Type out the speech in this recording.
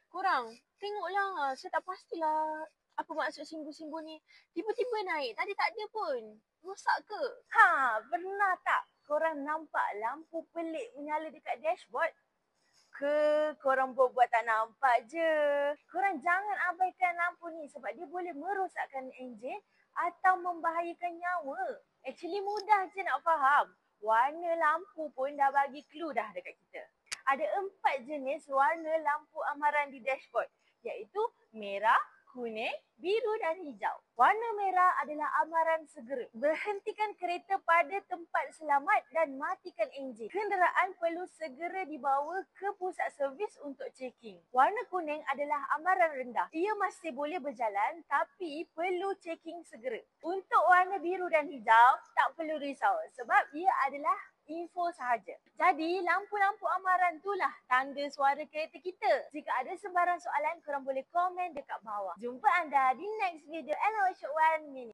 Korang tengoklah. Saya tak pastilah apa maksud simbol-simbol ni. Tiba-tiba naik. Tadi tak ada pun. Rosak ke? Pernah tak korang nampak lampu pelik menyala dekat dashboard? Ke korang buat tak nampak je? Korang jangan abaikan lampu ni sebab dia boleh merosakkan enjin atau membahayakan nyawa. Actually mudah je nak faham. Warna lampu pun dah bagi clue dah dekat kita. Ada 4 jenis warna lampu amaran di dashboard, iaitu merah, kuning, biru dan hijau. Warna merah adalah amaran segera. Berhentikan kereta pada tempat selamat dan matikan enjin. Kenderaan perlu segera dibawa ke pusat servis untuk checking. Warna kuning adalah amaran rendah. Ia masih boleh berjalan tapi perlu checking segera. Untuk warna biru dan hijau, tak perlu risau sebab ia adalah info sahaja. Jadi, lampu-lampu amaran itulah tanda suara kereta kita. Jika ada sembarang soalan, korang boleh komen dekat bawah. Jumpa anda di next video NOH1 Mini.